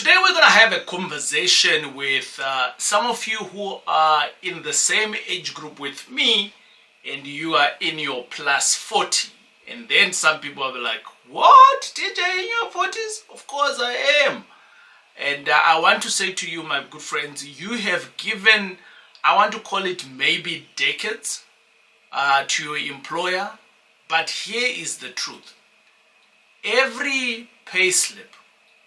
Today we're going to have a conversation with some of you who are in the same age group with me, and you are in your plus 40. And then some people will be like, what? DJ in your 40s? Of course I am. And I want to say to you, my good friends, you have given, I want to call it maybe decades to your employer. But here is the truth. Every pay slip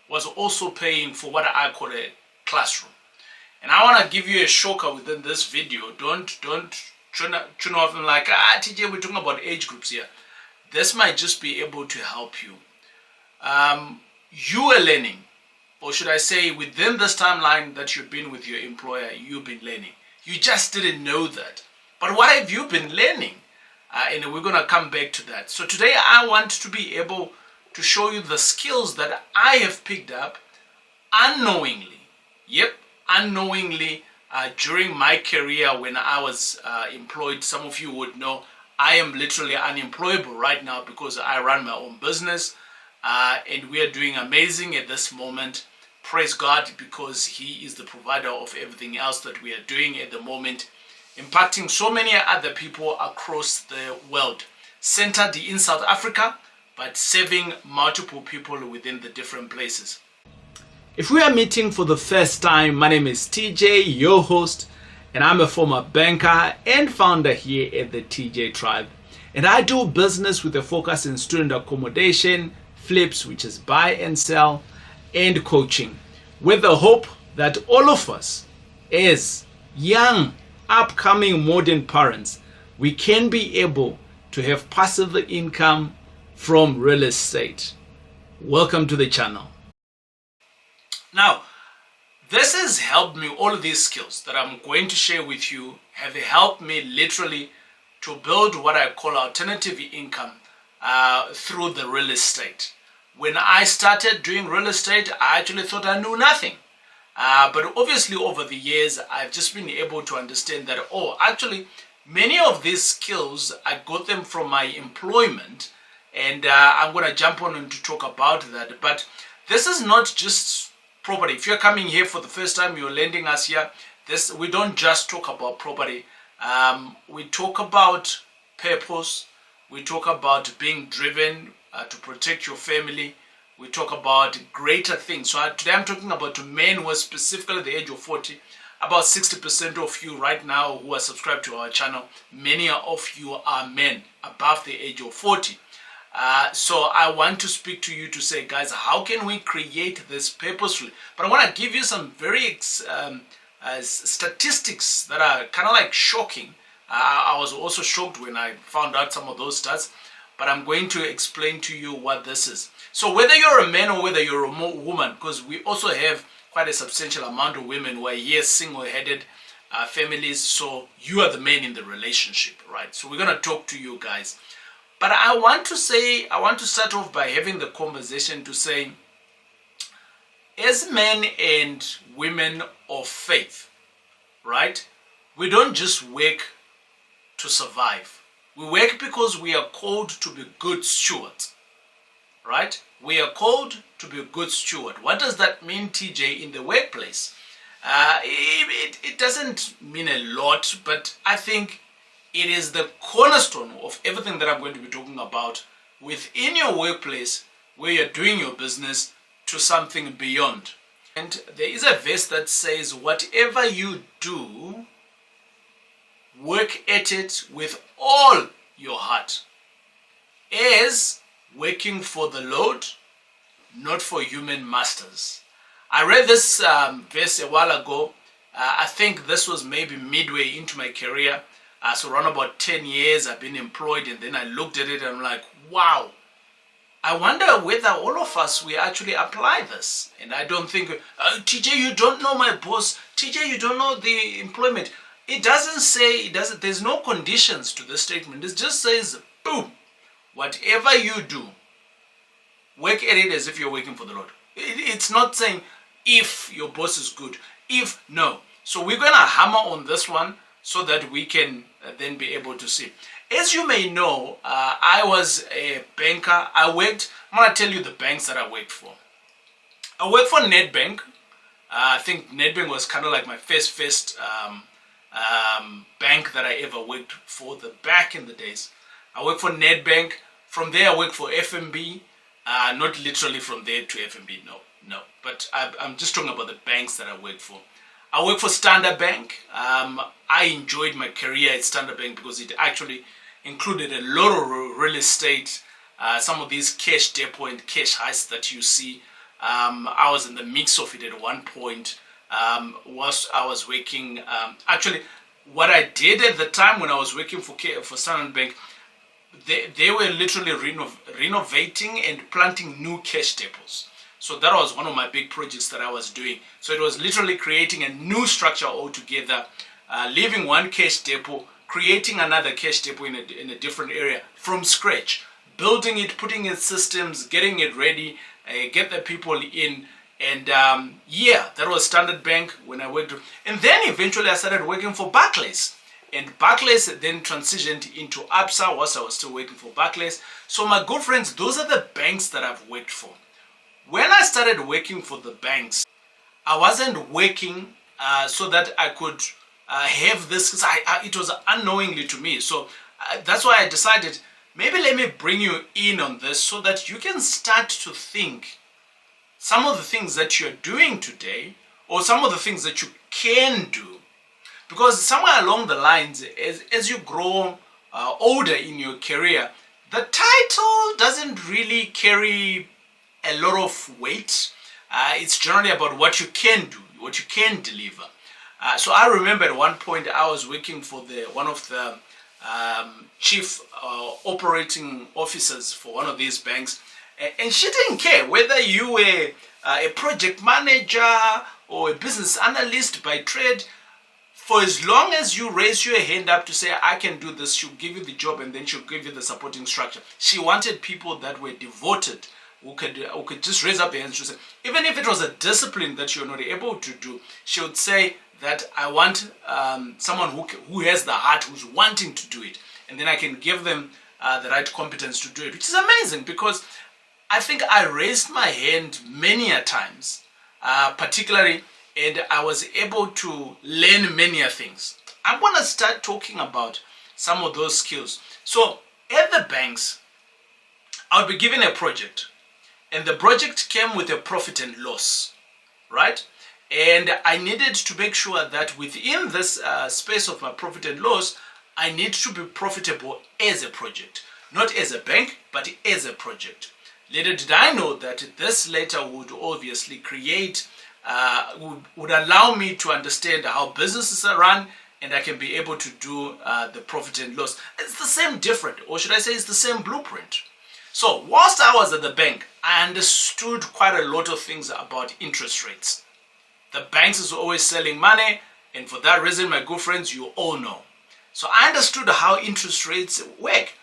was also paying for what I call a classroom. And I want to give you a shocker within this video. Don't tune off and like, TJ, we're talking about age groups here. This might just be able to help you. You are learning, or should I say within this timeline that you've been with your employer, you've been learning. You just didn't know that. But what have you been learning? And we're going to come back to that. So today I want to be able to show you the skills that I have picked up unknowingly. Unknowingly during my career when I was employed. Some of you would know I am literally unemployable right now because I run my own business and we are doing amazing at this moment. Praise God, because He is the provider of everything else that we are doing at the moment, impacting so many other people across the world, centered in South Africa, but serving multiple people within the different places. If we are meeting for the first time, my name is TJ, your host, and I'm a former banker and founder here at the TJ Tribe. And I do business with a focus in student accommodation, flips, which is buy and sell, and coaching, with the hope that all of us, as young, upcoming modern parents, we can be able to have passive income from real estate. Welcome to the channel. Now, this has helped me, all of these skills that I'm going to share with you have helped me literally to build what I call alternative income through the real estate. When I started doing real estate, I actually thought I knew nothing. But obviously over the years, I've just been able to understand that, actually, many of these skills, I got them from my employment. And I'm going to jump on and to talk about that. But this is not just property. If you're coming here for the first time, you're lending us here, we don't just talk about property. We talk about purpose. We talk about being driven to protect your family. We talk about greater things. So today I'm talking about men who are specifically the age of 40. About 60% of you right now who are subscribed to our channel, many of you are men above the age of 40. So I want to speak to you to say, guys, how can we create this purposefully? But I want to give you some very statistics that are kind of like shocking. I was also shocked when I found out some of those stats, but I'm going to explain to you what this is. So whether you're a man or whether you're a woman, because we also have quite a substantial amount of women who are here single-headed families, so you are the man in the relationship, right? So we're going to talk to you guys. But I want to start off by having the conversation to say, as men and women of faith, right, we don't just work to survive. We work because we are called to be good stewards, right? We are called to be a good steward. What does that mean, TJ, in the workplace? It doesn't mean a lot, but I think it is the cornerstone of everything that I'm going to be talking about within your workplace where you're doing your business to something beyond. And there is a verse that says, whatever you do, work at it with all your heart, as working for the Lord, not for human masters. I read this verse a while ago. I think this was maybe midway into my career. So around about 10 years I've been employed, and then I looked at it and I'm like, wow, I wonder whether all of us, we actually apply this. And I don't think, TJ, you don't know my boss. TJ, you don't know the employment. It doesn't say, there's no conditions to the statement. It just says, boom, whatever you do, work at it as if you're working for the Lord. It's not saying if your boss is good, no. So we're going to hammer on this one so that we can then be able to see. As you may know, I was a banker. I'm going to tell you the banks that I worked for. I worked for Nedbank. I think Nedbank was kind of like my first bank that I ever worked for, back in the days. I worked for Nedbank. From there, I worked for FNB. Not literally from there to FNB, no. But I'm just talking about the banks that I worked for. I worked for Standard Bank. I enjoyed my career at Standard Bank because it actually included a lot of real estate, some of these cash depot and cash heists that you see. I was in the mix of it at one point. Whilst I was working, actually, what I did at the time when I was working for Standard Bank, they were literally renovating and planting new cash depots. So that was one of my big projects that I was doing. So it was literally creating a new structure altogether, leaving one cash depot, creating another cash depot in a different area from scratch, building it, putting in systems, getting it ready, get the people in. And that was Standard Bank when I worked. And then eventually I started working for Barclays. And Barclays then transitioned into Absa whilst I was still working for Barclays. So my good friends, those are the banks that I've worked for. When I started working for the banks, I wasn't working so that I could have this, because it was unknowingly to me. So that's why I decided, maybe let me bring you in on this so that you can start to think some of the things that you're doing today, or some of the things that you can do. Because somewhere along the lines, as you grow older in your career, the title doesn't really carry a lot of weight. It's generally about what you can do, what you can deliver. So I remember at one point I was working for one of the chief operating officers for one of these banks, and she didn't care whether you were a project manager or a business analyst by trade. For as long as you raise your hand up to say, I can do this, she'll give you the job, and then she'll give you the supporting structure. She wanted people that were devoted, who could just raise up their hands to say, even if it was a discipline that you're not able to do, she would say that I want someone who has the heart, who's wanting to do it, and then I can give them the right competence to do it, which is amazing, because I think I raised my hand many a times, particularly, and I was able to learn many things. I'm going to start talking about some of those skills. So at the banks, I'll be given a project, and the project came with a profit and loss, right? And I needed to make sure that within this space of my profit and loss, I need to be profitable as a project, not as a bank, but as a project. Little did I know that this later would obviously create, would allow me to understand how businesses are run, and I can be able to do the profit and loss. It's the same different, or should I say it's the same blueprint. So whilst I was at the bank, I understood quite a lot of things about interest rates. The banks is always selling money, and for that reason, my good friends, you all know. So I understood how interest rates work.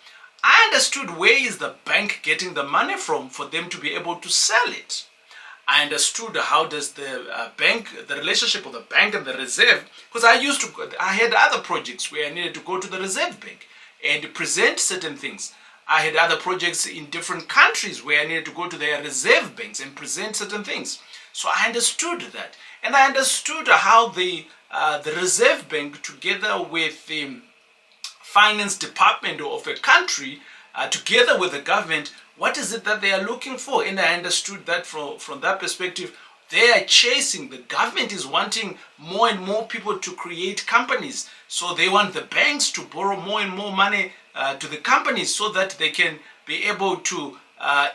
I understood where is the bank getting the money from for them to be able to sell it. I understood how does the the relationship of the bank and the reserve, because I had other projects where I needed to go to the reserve bank and present certain things. I had other projects in different countries where I needed to go to their reserve banks and present certain things. So I understood that. And I understood how the reserve bank, together with the finance department of a country, together with the government, what is it that they are looking for? And I understood that from that perspective, they are chasing, the government is wanting more and more people to create companies. So they want the banks to borrow more and more money to the companies so that they can be able to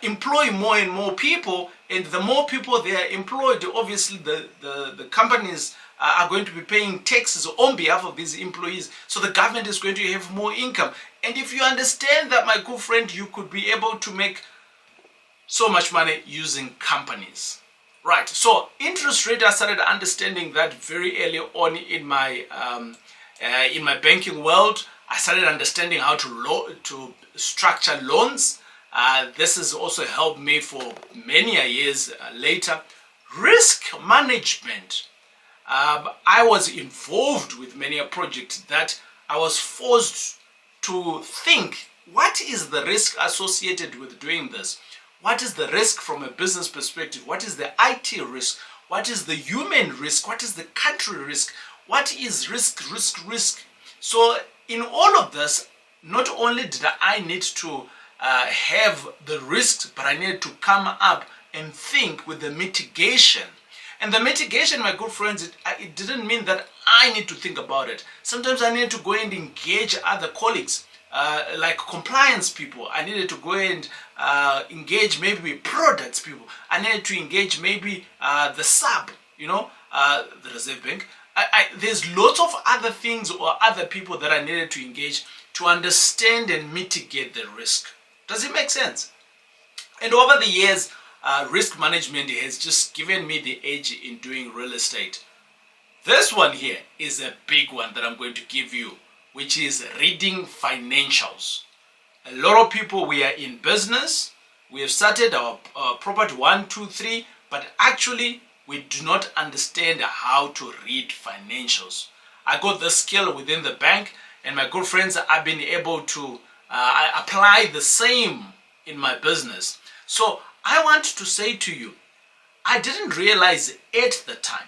employ more and more people. And the more people they are employed, obviously the companies are going to be paying taxes on behalf of these employees. So the government is going to have more income. And if you understand that, my good friend, you could be able to make so much money using companies. Right, so interest rate, I started understanding that very early on in my banking world. I started understanding how to structure loans. This has also helped me for many years later. Risk management. I was involved with many a project that I was forced to think, what is the risk associated with doing this? What is the risk from a business perspective? What is the IT risk? What is the human risk? What is the country risk? What is risk? So in all of this, not only did I need to have the risks, but I needed to come up and think with the mitigation. And the mitigation, my good friends, it didn't mean that I need to think about it. Sometimes I needed to go and engage other colleagues, like compliance people. I needed to go and engage maybe products people. I needed to engage maybe the sub, the Reserve Bank. There's lots of other things or other people that I needed to engage to understand and mitigate the risk. Does it make sense? And over the years, risk management has just given me the edge in doing real estate. This one here is a big one that I'm going to give you, which is reading financials. A lot of people, we are in business, we have started our property 1, 2, 3, but actually we do not understand how to read financials. I got the skill within the bank, and my good friends, I've been able to apply the same in my business. So I want to say to you, I didn't realize at the time,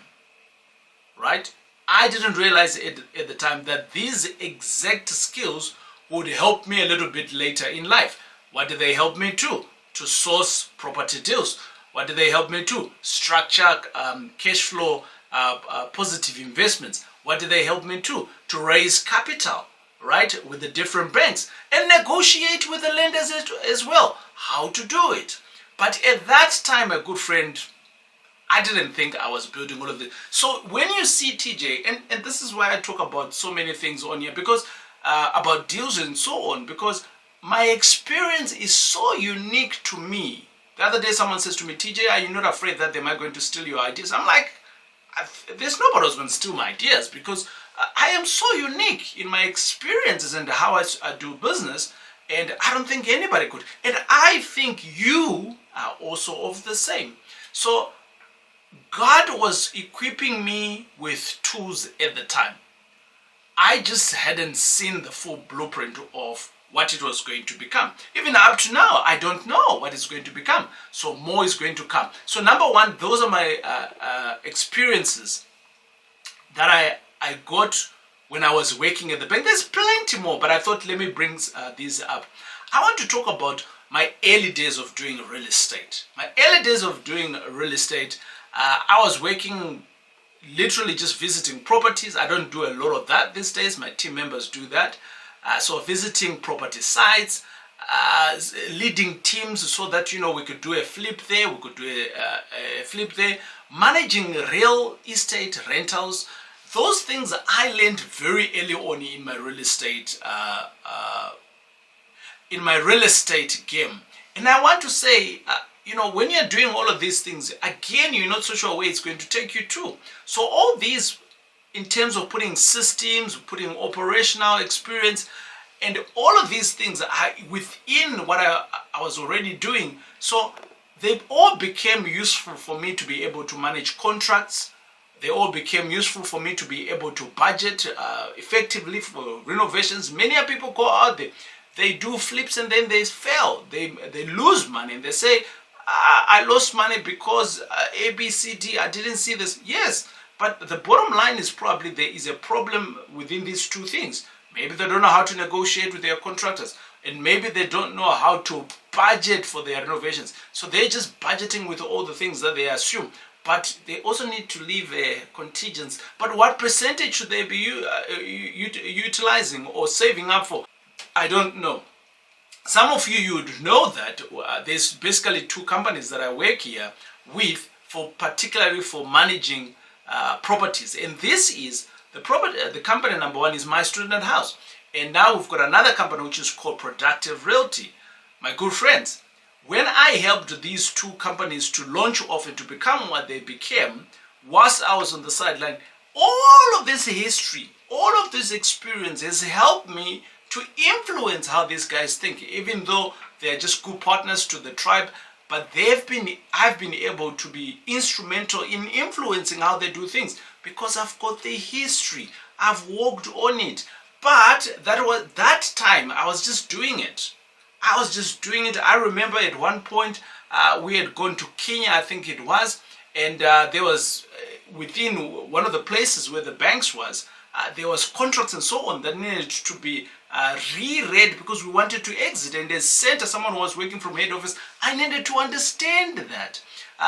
right? I didn't realize at the time that these exact skills would help me a little bit later in life. What did they help me to? To source property deals. What did they help me to? Structure cash flow positive investments. What did they help me to? To raise capital, right, with the different banks and negotiate with the lenders as well. How to do it. But at that time, a good friend, I didn't think I was building all of this. So when you see TJ, and this is why I talk about so many things on here, because about deals and so on, because my experience is so unique to me. The other day someone says to me, TJ, are you not afraid that they might going to steal your ideas? I'm like, there's nobody who's going to steal my ideas, because I am so unique in my experiences and how I do business, and I don't think anybody could. And I think you are also of the same. So God was equipping me with tools at the time. I just hadn't seen the full blueprint of what it was going to become. Even up to now, I don't know what it's going to become. So more is going to come. So number one, those are my experiences that I got when I was working at the bank. There's plenty more, but I thought let me bring these up. I want to talk about my early days of doing real estate. My early days of doing real estate, I was working literally just visiting properties. I don't do a lot of that these days. My team members do that. So visiting property sites, leading teams so that, we could do a flip there, we could do a flip there, managing real estate rentals. Those things I learned very early on in my real estate game. And I want to say, when you're doing all of these things, again, you're not so sure where it's going to take you to. So all these, in terms of putting systems, putting operational experience, and all of these things are within what I was already doing. So they all became useful for me to be able to manage contracts. They all became useful for me to be able to budget effectively for renovations. Many people go out there, they do flips and then they fail. They lose money and they say, I lost money because A, B, C, D, I didn't see this. Yes, but the bottom line is probably there is a problem within these two things. Maybe they don't know how to negotiate with their contractors, and maybe they don't know how to budget for their renovations. So they're just budgeting with all the things that they assume. But they also need to leave a contingency. But what percentage should they be utilizing or saving up for? I don't know. Some of you would know that there's basically two companies that I work here with, particularly for managing properties. And this is the company number one is My Student House. And now we've got another company which is called Productive Realty. My good friends, when I helped these two companies to launch off and to become what they became, whilst I was on the sideline, all of this history, all of this experience has helped me to influence how these guys think, even though they're just good partners to the tribe. But I've been able to be instrumental in influencing how they do things because I've got the history. I've walked on it. But that time I was just doing it. I remember at one point We had gone to Kenya, I think it was, and there was within one of the places where the banks was, there was contracts and so on that needed to be reread because we wanted to exit. And as center, someone who was working from head office, I needed to understand that.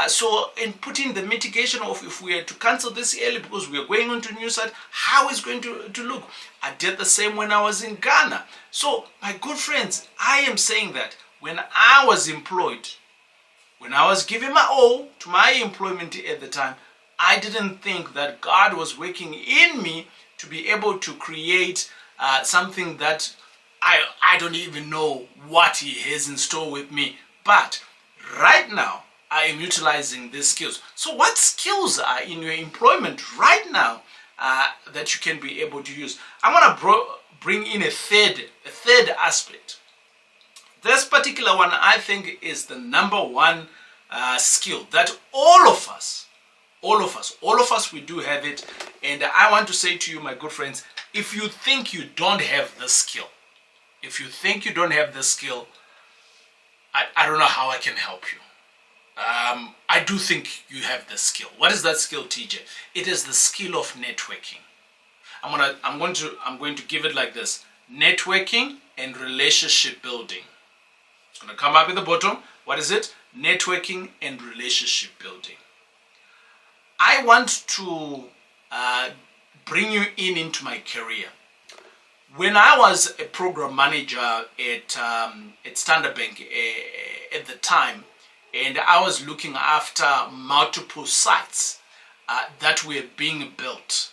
So in putting the mitigation of if we had to cancel this early because we are going on to new site, how is going to look? I did the same when I was in Ghana. So my good friends, I am saying that when I was employed, when I was giving my all to my employment at the time, I didn't think that God was working in me to be able to create something that I don't even know what He has in store with me. But right now, I am utilizing these skills. So what skills are in your employment right now that you can be able to use? I'm going to bring in a third aspect. This particular one, I think, is the number one skill that all of us, we do have it. And I want to say to you, my good friends, if you think you don't have the skill, I don't know how I can help you. I do think you have the skill. What is that skill, TJ? It is the skill of networking. I'm going to give it like this: networking and relationship building. It's going to come up at the bottom. What is it? Networking and relationship building. I want to bring you into my career. When I was a program manager at Standard Bank at the time, and I was looking after multiple sites that were being built,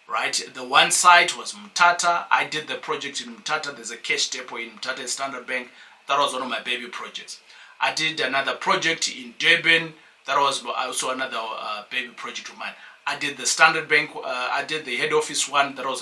right? The one site was Mtata. I did the project in Mtata. There's a cash depot in Mtata Standard Bank. That was one of my baby projects. I did another project in Durban. That was also another baby project of mine. I did the Standard Bank. I did the head office one. That was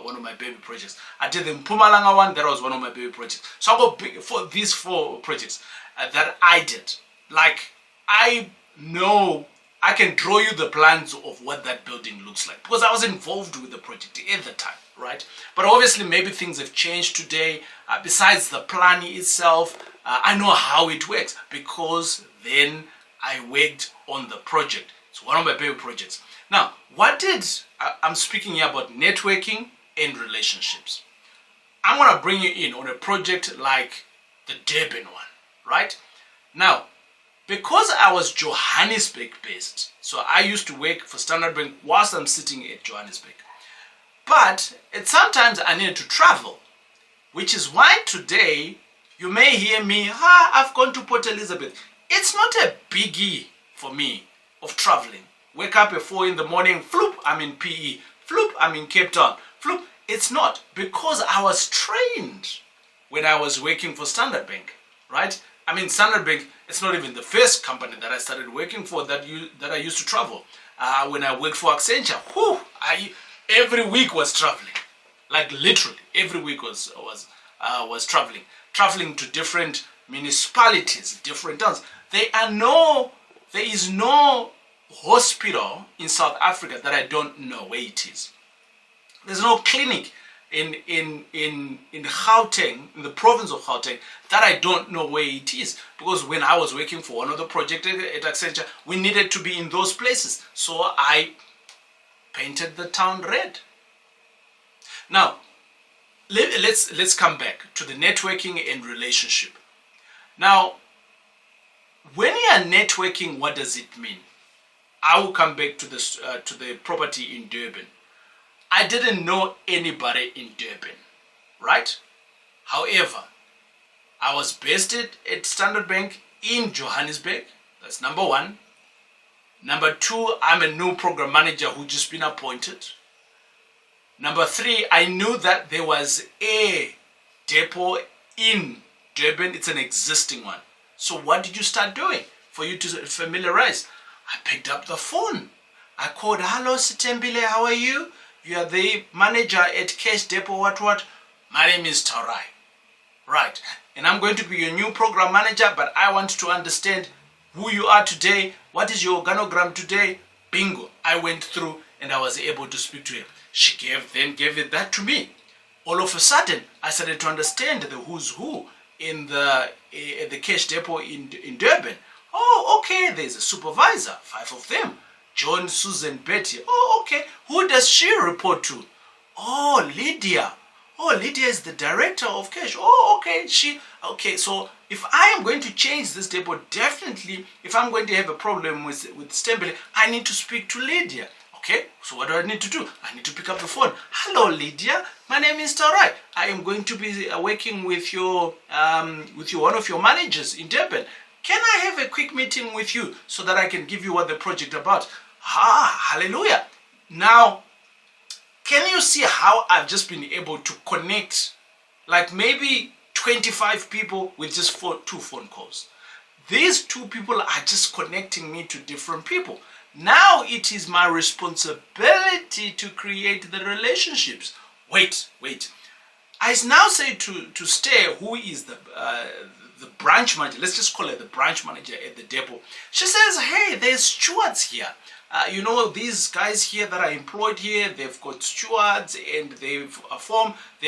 one of my baby projects. I did the Mpumalanga one. That was one of my baby projects. So I got for these 4 projects that I did. Like, I know I can draw you the plans of what that building looks like because I was involved with the project at the time, right? But obviously maybe things have changed today. Besides the plan itself, I know how it works because then I worked on the project. It's one of my baby projects. Now, I'm speaking here about networking and relationships. I'm going to bring you in on a project like the Durban one, right? Now, because I was Johannesburg based, so I used to work for Standard Bank whilst I'm sitting at Johannesburg. But sometimes I needed to travel, which is why today you may hear me, I've gone to Port Elizabeth. It's not a biggie for me of traveling. Wake up at 4 in the morning, floop, I'm in PE, floop, I'm in Cape Town, floop. It's not, because I was trained when I was working for Standard Bank, right? I mean, Standard Bank, it's not even the first company that I started working for that I used to travel. When I worked for Accenture, every week was traveling. Like literally, every week was traveling to different municipalities, different towns. There is no hospital in South Africa that I don't know where it is. There's no clinic in Gauteng, in the province of Gauteng, that I don't know where it is. Because when I was working for one of the projects at Accenture, we needed to be in those places. So I painted the town red. Now, let's come back to the networking and relationship. Now, when you are networking, what does it mean? I will come back to the property in Durban. I didn't know anybody in Durban, right? However, I was based at Standard Bank in Johannesburg. That's number one. Number two, I'm a new program manager who just been appointed. Number three, I knew that there was a depot in Durban. It's an existing one. So what did you start doing for you to familiarize? I picked up the phone. I called, hello, Sitembile, how are you? You are the manager at Cash Depot, what? My name is Tarai. Right. And I'm going to be your new program manager, but I want to understand who you are today. What is your organogram today? Bingo. I went through and I was able to speak to him. She gave it back to me. All of a sudden, I started to understand the who's who in the Cash Depot in Durban. Oh, okay, there's a supervisor, 5 of them. John, Susan, Betty. Oh, okay. Who does she report to? Oh, Lydia. Oh, Lydia is the director of cash. Oh, okay. Okay, so if I am going to change this depot, definitely, if I'm going to have a problem with stempling, I need to speak to Lydia. Okay, so what do I need to do? I need to pick up the phone. Hello, Lydia. My name is Tarai. I am going to be working with your one of your managers in Durban. Can I have a quick meeting with you so that I can give you what the project about? Hallelujah. Now, can you see how I've just been able to connect like maybe 25 people with just 2 phone calls? These 2 people are just connecting me to different people. Now it is my responsibility to create the relationships. Wait. I now say to Stay, who is the branch manager, let's just call her the branch manager at the depot. She says, hey, there's stewards here. These guys here that are employed here, they've got stewards and they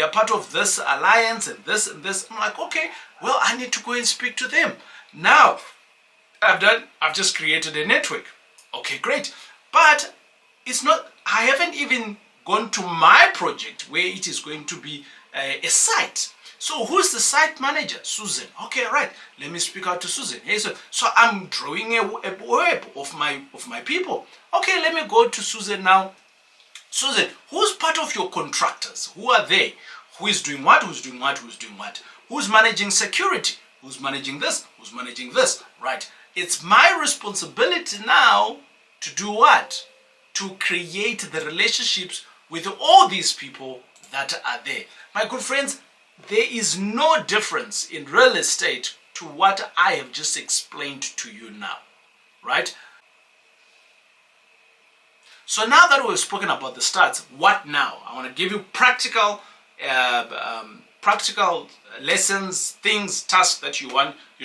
are part of this alliance and this and this. I'm like, okay, well, I need to go and speak to them. Now, I've just created a network. Okay, great. But I haven't even gone to my project where it is going to be a site. So who's the site manager? Susan. Okay, right. Let me speak out to Susan. Hey, so I'm drawing a web of my people. Okay, let me go to Susan now. Susan, who's part of your contractors? Who are they? Who is doing what? Who's doing what? Who's doing what? Who's managing security? Who's managing this? Who's managing this? Right. It's my responsibility now to do what? To create the relationships with all these people that are there. My good friends, there is no difference in real estate to what I have just explained to you now, right? So now that we've spoken about the stats, what now? I want to give you practical lessons, things, tasks that you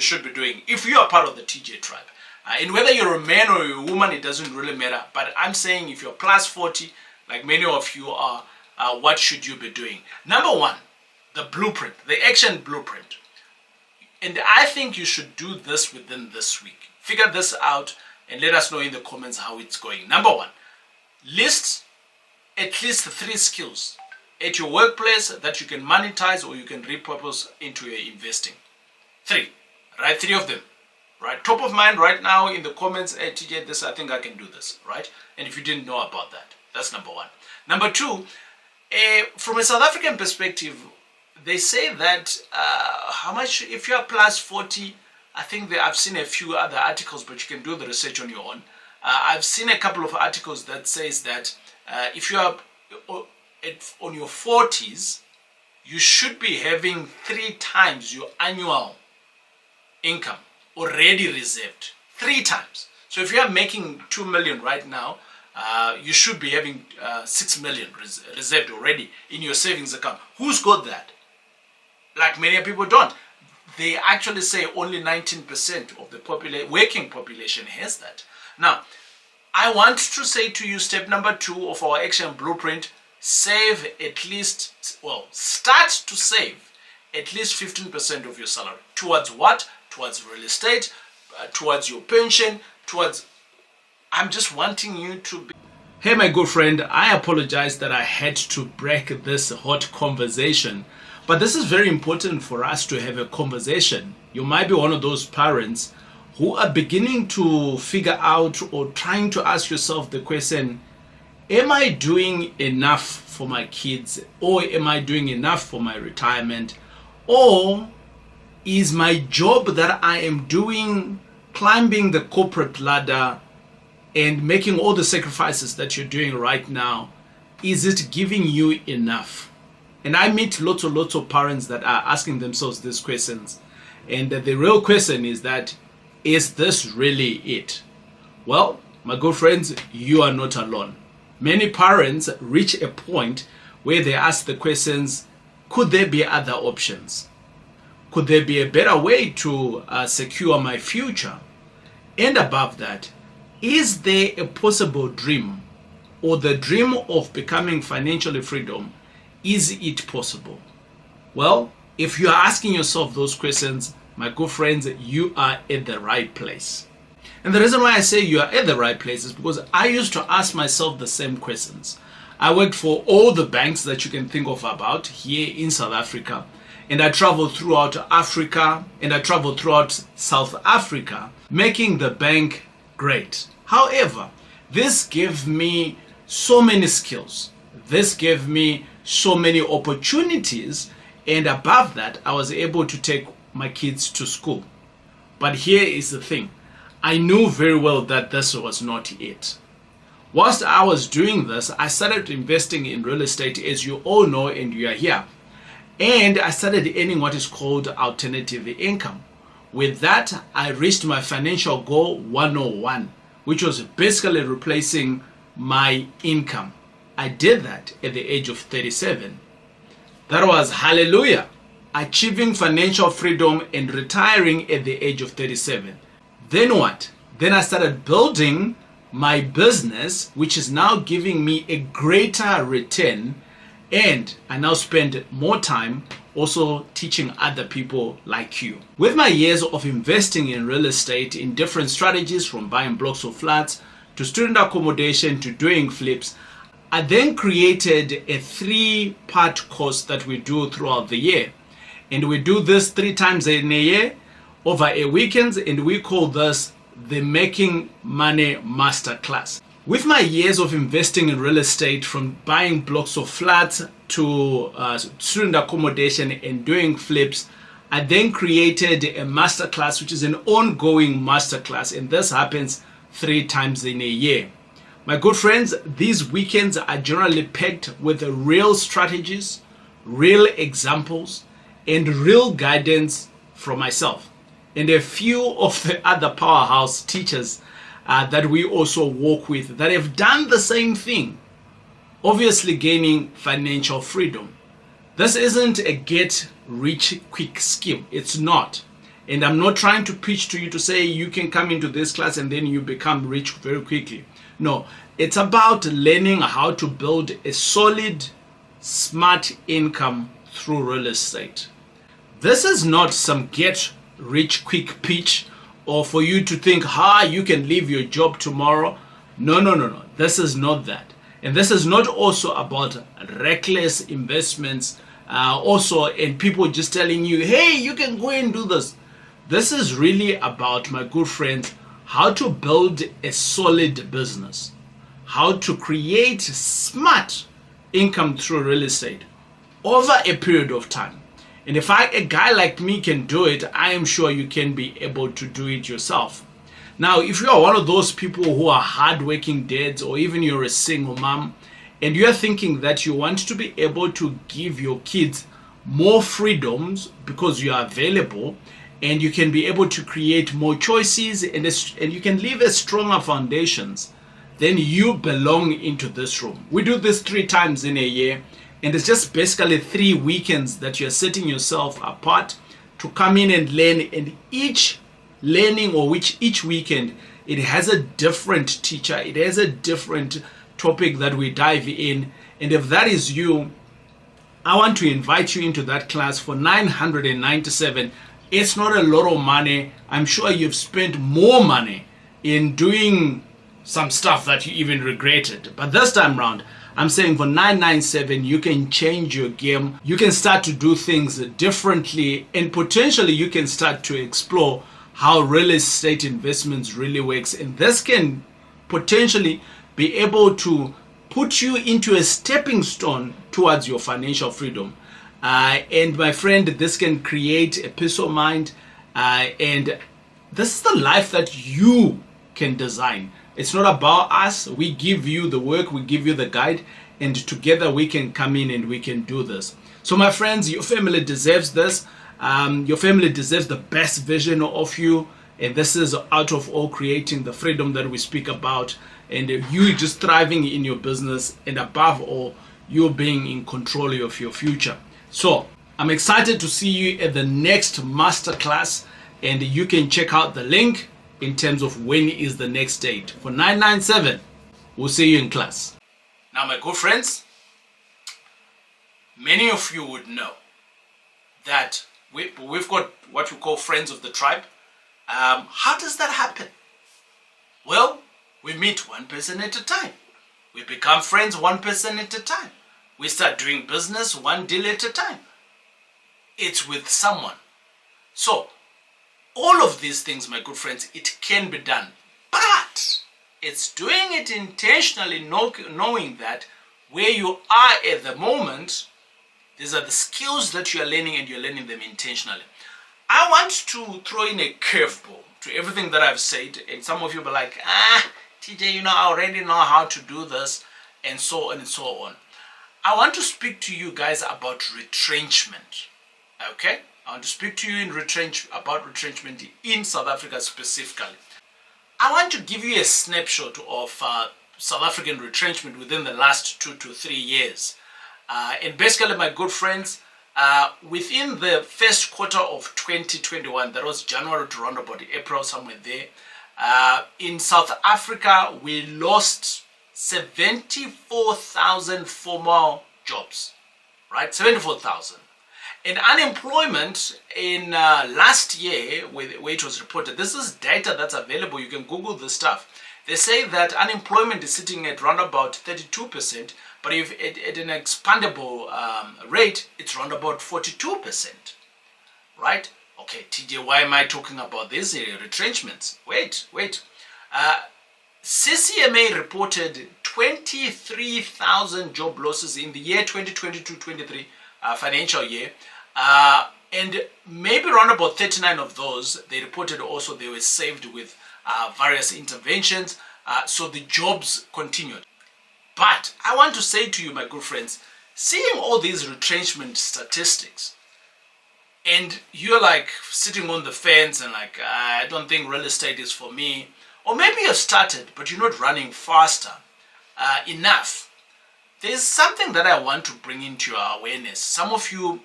should be doing if you are part of the TJ tribe. And whether you're a man or a woman, it doesn't really matter. But I'm saying if you're plus 40, like many of you are, what should you be doing? Number 1, the blueprint, the action blueprint. And I think you should do this within this week. Figure this out and let us know in the comments how it's going. Number 1, list at least 3 skills at your workplace that you can monetize or you can repurpose into your investing. 3. Write 3 of them. Right, top of mind right now in the comments, hey, TJ, this, I think I can do this, right? And if you didn't know about that, that's number 1. Number 2, from a South African perspective, they say that how much, if you're plus 40, I think I've seen a few other articles, but you can do the research on your own. I've seen a couple of articles that says that if you are on your 40s, you should be having 3 times your annual income already reserved. 3 times. So if you are making 2 million right now, you should be having 6 million reserved already in your savings account. Who's got that? Like many people don't. They actually say only 19% of the working population has that. Now, I want to say to you, step number 2 of our action blueprint, save at least, start to save at least 15% of your salary. Towards what? Towards real estate, towards your pension, I'm just wanting you to be. Hey, my good friend, I apologize that I had to break this hot conversation, but this is very important for us to have a conversation. You might be one of those parents who are beginning to figure out or trying to ask yourself the question, am I doing enough for my kids, or am I doing enough for my retirement, or is my job that I am doing, climbing the corporate ladder and making all the sacrifices that you're doing right now, is it giving you enough? And I meet lots of parents that are asking themselves these questions. And the real question is that, is this really it? Well, my good friends, you are not alone. Many parents reach a point where they ask the questions, could there be other options? Could there be a better way to secure my future? And above that, is there a possible dream, or the dream of becoming financially freedom? Is it possible? Well, if you are asking yourself those questions, my good friends, you are at the right place. And the reason why I say you are at the right place is because I used to ask myself the same questions. I worked for all the banks that you can think of about here in South Africa. And I traveled throughout Africa and I traveled throughout South Africa, making the bank great. However, this gave me so many skills. This gave me so many opportunities. And above that, I was able to take my kids to school. But here is the thing. I knew very well that this was not it. Whilst I was doing this, I started investing in real estate, as you all know, and you are here. And I started earning what is called alternative income. With that, I reached my financial goal 101, which was basically replacing my income. I did that at the age of 37. That was hallelujah. Achieving financial freedom and retiring at the age of 37. Then what? Then I started building my business, which is now giving me a greater return, and I now spend more time also teaching other people like you. With my years of investing in real estate in different strategies, from buying blocks of flats to student accommodation to doing flips, I then created a 3-part course that we do throughout the year. And we do this 3 times in a year over a weekend, and we call this the Making Money Masterclass. With my years of investing in real estate, from buying blocks of flats to student accommodation and doing flips, I then created a masterclass, which is an ongoing masterclass, and this happens 3 times in a year. My good friends, these weekends are generally packed with real strategies, real examples, and real guidance from myself and a few of the other powerhouse teachers that we also work with that have done the same thing, obviously gaining financial freedom. This isn't a get rich quick scheme. It's not. And I'm not trying to preach to you to say you can come into this class and then you become rich very quickly. No, it's about learning how to build a solid, smart income through real estate. This is not some get rich quick pitch or for you to think, you can leave your job tomorrow. No. This is not that. And this is not also about reckless investments and people just telling you, hey, you can go and do this. This is really about, my good friends, how to build a solid business, how to create smart income through real estate over a period of time. And if a guy like me can do it, I am sure you can be able to do it yourself. Now, if you are one of those people who are hardworking dads, or even you're a single mom, and you're thinking that you want to be able to give your kids more freedoms because you are available, and you can be able to create more choices and you can leave a stronger foundations, then you belong into this room. We do this 3 times in a year, and it's just basically 3 weekends that you're setting yourself apart to come in and learn. And each learning each weekend, it has a different teacher. It has a different topic that we dive in. And if that is you, I want to invite you into that class for 997. It's not a lot of money. I'm sure you've spent more money in doing some stuff that you even regretted. But this time around, I'm saying for 997, you can change your game. You can start to do things differently, and potentially you can start to explore how real estate investments really works. And this can potentially be able to put you into a stepping stone towards your financial freedom. And my friend, this can create a peace of mind. And this is the life that you can design. It's not about us. We give you the work, we give you the guide, and together we can come in and we can do this. So my friends, your family deserves this. Your family deserves the best version of you. And this is out of all creating the freedom that we speak about. And you just thriving in your business. And above all, you being in control of your future. So I'm excited to see you at the next masterclass. And you can check out the link in terms of when is the next date. For 997, we'll see you in class. Now, my good friends, many of you would know that we've got what we call friends of the tribe. How does that happen? Well, we meet one person at a time. We become friends one person at a time. We start doing business one deal at a time. It's with someone. So, all of these things, my good friends, it can be done. But it's doing it intentionally, knowing that where you are at the moment, these are the skills that you are learning and you're learning them intentionally. I want to throw in a curveball to everything that I've said. And some of you will be like, TJ, I already know how to do this, and so on and so on. I want to speak to you guys about retrenchment. Okay? I want to speak to you about retrenchment in South Africa specifically. I want to give you a snapshot of South African retrenchment within the last 2 to 3 years. And basically, my good friends, within the first quarter of 2021, that was January to around about April, somewhere there, in South Africa, we lost 74,000 formal jobs, right? 74,000. And unemployment in last year, where it was reported, this is data that's available, you can Google this stuff. They say that unemployment is sitting at around about 32%, but if at an expandable rate, it's around about 42%, right? Okay, TJ, why am I talking about these retrenchments? Wait. CCMA reported 23,000 job losses in the year 2022-23 financial year, and maybe around about 39 of those, they reported also they were saved with various interventions, so the jobs continued. But I want to say to you, my good friends, seeing all these retrenchment statistics, and you're like sitting on the fence and like, I don't think real estate is for me. Or maybe you've started, but you're not running faster enough. There's something that I want to bring into your awareness. Some of you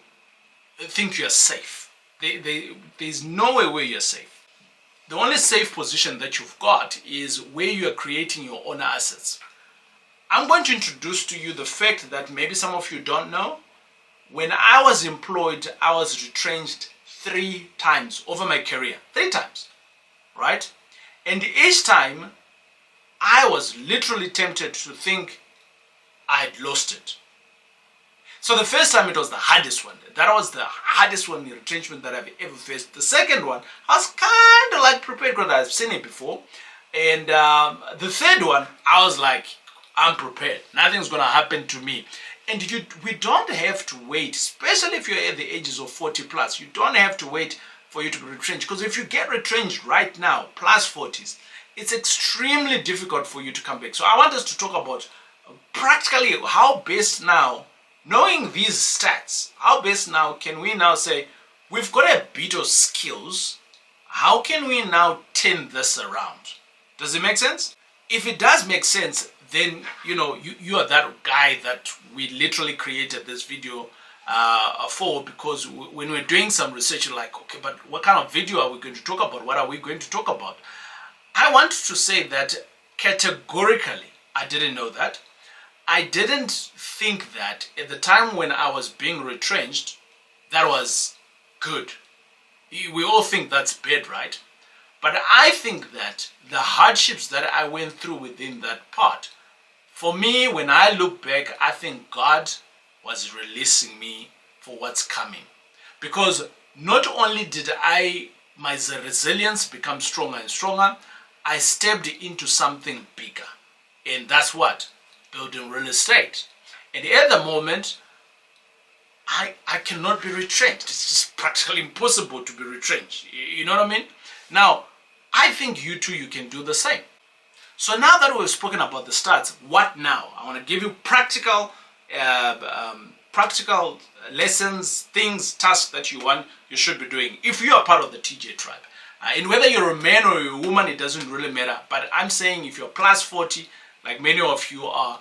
think you're safe. There's nowhere where you're safe. The only safe position that you've got is where you are creating your own assets. I'm going to introduce to you the fact that maybe some of you don't know. When I was employed, I was retrenched 3 times over my career. 3 times, right? And each time, I was literally tempted to think I'd lost it. So the first time, it was the hardest one. That was the hardest one, the retrenchment that I've ever faced. The second one, I was kind of like prepared because I've seen it before. And the third one, I was like, I'm prepared. Nothing's going to happen to me. And we don't have to wait, especially if you're at the ages of 40 plus. You don't have to wait for you to be retrenched. Because if you get retrenched right now, plus 40s, it's extremely difficult for you to come back. So I want us to talk about practically how best now, knowing these stats, how best now can we now say, we've got a bit of skills. How can we now turn this around? Does it make sense? If it does make sense, then you are that guy that we literally created this video for, because when we're doing some research, you're like, okay, but what kind of video are we going to talk about? What are we going to talk about? I want to say that categorically, I didn't know that. I didn't think that at the time when I was being retrenched, that was good. We all think that's bad, right? But I think that the hardships that I went through within that part, for me, when I look back, I think God was releasing me for what's coming. Because not only did my resilience become stronger and stronger, I stepped into something bigger. And that's what? Building real estate. And at the moment, I cannot be retrenched. It's just practically impossible to be retrenched. You know what I mean? Now, I think you too, you can do the same. So now that we've spoken about the stats, what now? I want to give you practical lessons, things, tasks that you should be doing if you are part of the TJ tribe. And whether you're a man or you're a woman, it doesn't really matter. But I'm saying if you're plus 40, like many of you are,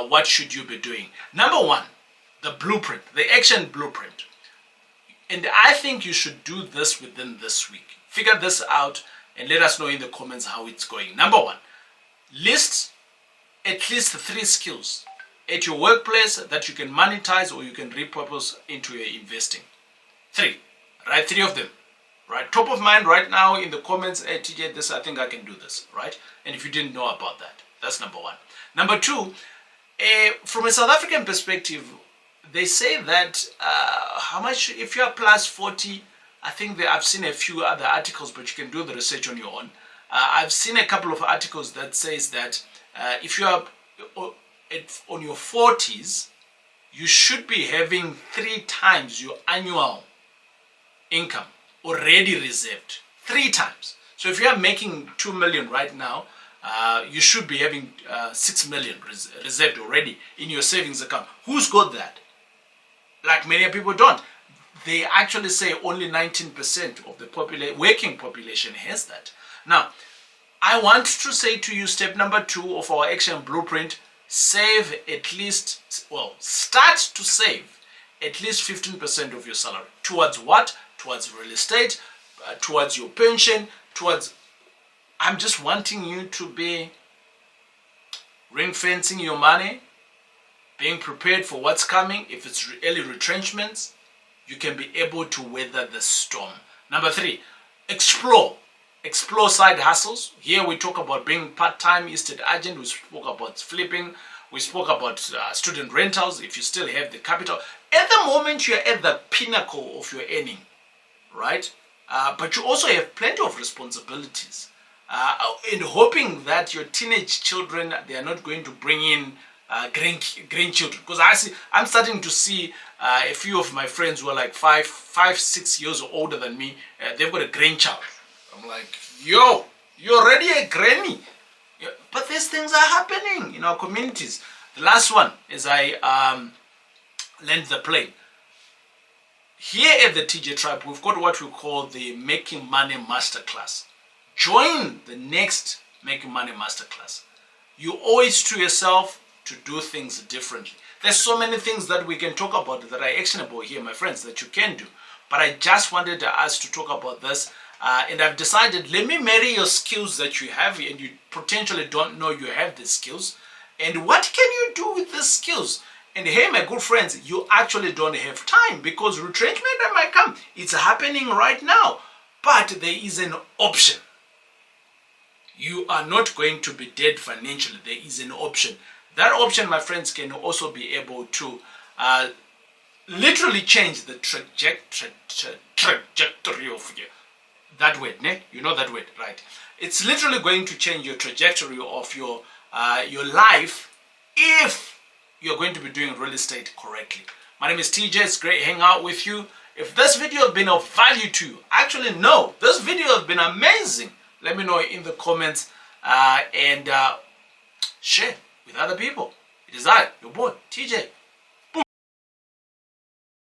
what should you be doing? Number 1, the blueprint, the action blueprint. And I think you should do this within this week. Figure this out and let us know in the comments how it's going. Number 1, list at least 3 skills at your workplace that you can monetize or you can repurpose into your investing. 3. Write 3 of them. right? Top of mind right now in the comments, hey, TJ, this, I think I can do this, right? And if you didn't know about that, that's number one. Number two, from a South African perspective, they say that how much, if you're plus 40, I think that I've seen a few other articles, but you can do the research on your own. I've seen a couple of articles that says that if you are on your 40s, you should be having 3 times your annual income already reserved. 3 times. So if you are making 2 million right now, you should be having 6 million reserved already in your savings account. Who's got that? Like many people don't. They actually say only 19% of the working population has that. Now, I want to say to you, step number 2 of our action blueprint, save at least, start to save at least 15% of your salary. Towards what? Towards real estate, towards your pension, towards, I'm just wanting you to be ring fencing your money, being prepared for what's coming. If it's early retrenchments, you can be able to weather the storm. Number 3, explore side hustles. Here we talk about being part-time estate agent. We spoke about flipping. We spoke about student rentals if you still have the capital. At the moment, you're at the pinnacle of your earning, right? But you also have plenty of responsibilities. And hoping that your teenage children, they are not going to bring in grandchildren. Because I'm starting to see a few of my friends who are like 5-6 years older than me. They've got a grandchild. I'm like, yo, you're already a granny. Yeah, but these things are happening in our communities. The last one is I land the plane. Here at the TJ Tribe, we've got what we call the Making Money Masterclass. Join the next Making Money Masterclass. You owe it to yourself to do things differently. There's so many things that we can talk about that are actionable here, my friends, that you can do. But I just wanted us to talk about this. And I've decided, let me marry your skills that you have and you potentially don't know you have these skills. And what can you do with these skills? And hey, my good friends, you actually don't have time because retrenchment might come. It's happening right now. But there is an option. You are not going to be dead financially. There is an option. That option, my friends, can also be able to literally change the trajectory of you. That word, ne? You know that word, right? It's literally going to change your trajectory of your life if you're going to be doing real estate correctly. My name is TJ. It's great hanging out with you. If this video has been of value to you, actually no, this video has been amazing. Let me know in the comments and share with other people. It is I, your boy, TJ.